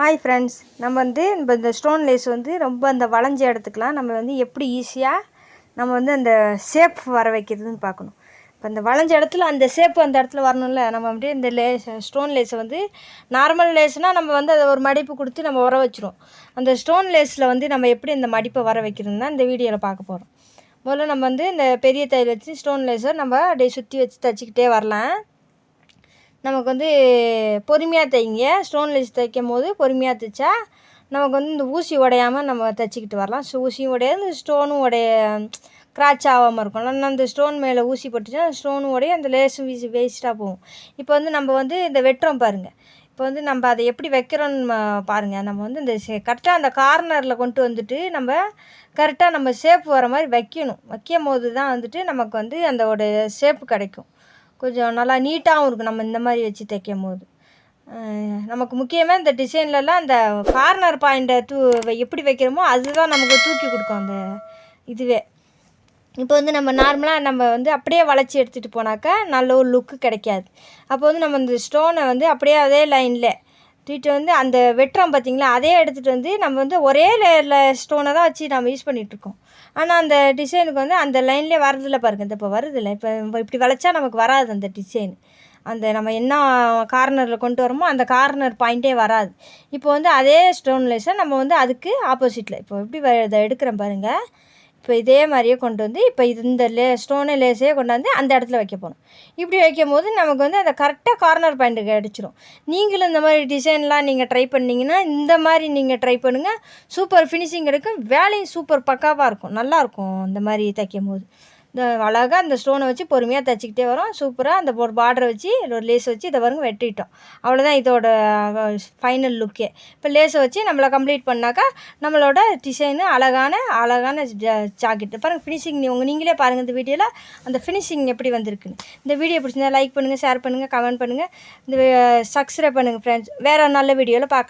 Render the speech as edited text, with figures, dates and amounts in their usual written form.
Hi friends, நம்ம இந்த stone lace ரொம்ப அந்த வளைஞ்ச இடத்துக்குலாம் நம்ம எப்படி ஈஸியாக நம்ம அந்த ஷேப் வர வைக்கிறதுன்னு பார்க்கணும். இப்போ அந்த வளைஞ்ச இடத்துல அந்த ஷேப்பு அந்த இடத்துல வரணும்ல. நம்ம அப்படியே இந்த ஸ்டோன் லேஸை நார்மல் லேஸ்னால் நம்ம அதை ஒரு மடிப்பு கொடுத்து நம்ம வர வச்சிரும். அந்த ஸ்டோன் லேஸில் நம்ம எப்படி இந்த மடிப்பை வர வைக்கிறதுன்னு தான் இந்த வீடியோவில் பார்க்க போகிறோம். முதல்ல நம்ம இந்த பெரிய தையல் வச்சு ஸ்டோன் லேஸை நம்ம அப்படியே சுற்றி வச்சு தைச்சிக்கிட்டே வரலாம். நமக்கு பொறுமையாக தைங்க. ஸ்டோன் லேஸ் தைக்கும் போது பொறுமையாக தைச்சா நமக்கு இந்த ஊசி உடையாமல் நம்ம தைச்சிக்கிட்டு வரலாம். ஊசியும் உடையாது, இந்த ஸ்டோனும் கிராச் ஆகாமல் இருக்கும். இல்லைன்னா அந்த ஸ்டோன் மேலே ஊசி பட்டுச்சுன்னா ஸ்டோனும் உடைய, அந்த லேஸும் வேஸ்ட்டாக போகும். இப்போ நம்ம இந்த வெட்டுறோம் பாருங்கள். இப்போ நம்ம அதை எப்படி வைக்கிறோன்னு பாருங்கள். நம்ம இந்த கரெக்டாக அந்த கார்னரில் கொண்டு நம்ம கரெக்டாக நம்ம ஷேப் வர மாதிரி வைக்கணும். வைக்கும் போது தான் நமக்கு அதோட ஷேப்பு கிடைக்கும். கொஞ்சம் நல்லா நீட்டாகவும் இருக்கும் நம்ம இந்த மாதிரி வச்சு தைக்கும் போது. நமக்கு முக்கியமாக இந்த டிசைன்லலாம் அந்த கார்னர் பாயிண்ட்டை எப்படி வைக்கிறோமோ அதுதான் நமக்கு தூக்கி கொடுக்கும் அந்த இதுவே. இப்போ நம்ம நார்மலாக நம்ம அப்படியே வளைச்சி எடுத்துகிட்டு போனாக்கா நல்ல ஒரு லுக்கு கிடைக்காது. அப்போ நம்ம இந்த ஸ்டோனை அப்படியே அதே லைனில் தூக்கிட்டு அந்த வெட்டுறோம் பார்த்திங்களா, அதே எடுத்துகிட்டு நம்ம ஒரே லேயரில் ஸ்டோனை தான் வச்சு நம்ம யூஸ் பண்ணிகிட்ருக்கோம். ஆனால் அந்த டிசைனுக்கு அந்த லைன்லேயே வரதில்லை பாருங்கள். இந்த இப்போ வருதில்லை. இப்போ இப்படி வளைச்சா நமக்கு வராது அந்த டிசைன். நம்ம என்ன கார்னரில் கொண்டு வரோமோ அந்த கார்னர் பாயிண்ட்டே வராது. இப்போ அதே ஸ்டோன் லேஸை நம்ம அதுக்கு ஆப்போசிட்டில் இப்போ எப்படி இதை எடுக்கிறேன் பாருங்கள். இப்போ இதே மாதிரியே கொண்டு இப்போ இந்த ஸ்டோனு லேஸே கொண்டாந்து அந்த இடத்துல வைக்க போகணும். இப்படி வைக்கும் போது நமக்கு அந்த கரெக்டாக கார்னர் பாயிண்ட்டுக்கு அடிச்சிடும். நீங்களும் இந்த மாதிரி டிசைன்லாம் நீங்கள் ட்ரை பண்ணிங்கன்னா இந்த மாதிரி நீங்கள் ட்ரை பண்ணுங்கள். சூப்பர் ஃபினிஷிங் கிடைக்கும். வேலையும் சூப்பர் பக்காவாக இருக்கும். நல்லாயிருக்கும் இந்த மாதிரி தைக்கும் போது. இந்த அழகாக அந்த ஸ்டோனை வச்சு பொறுமையாக தைச்சிக்கிட்டே வரோம். சூப்பராக அந்த ஒரு பார்டரை வச்சு ஒரு லேஸை வச்சு இதை பாருங்க வெட்டிட்டோம். அவ்வளோதான் இதோட ஃபைனல் லுக்கே. இப்போ லேஸை வச்சு நம்மளை கம்ப்ளீட் பண்ணாக்கா நம்மளோட டிசைனு அழகான ஜாக்கெட்டு பாருங்கள். ஃபினிஷிங் நீங்களே பாருங்கள் இந்த வீடியோவில் அந்த ஃபினிஷிங் எப்படி வந்திருக்குன்னு. இந்த வீடியோ பிடிச்சிருந்தா லைக் பண்ணுங்கள், ஷேர் பண்ணுங்கள், கமெண்ட் பண்ணுங்கள், இந்த சப்ஸ்கிரைப் பண்ணுங்கள் ஃப்ரெண்ட்ஸ். வேறு நல்ல வீடியோவில் பார்க்கலாம்.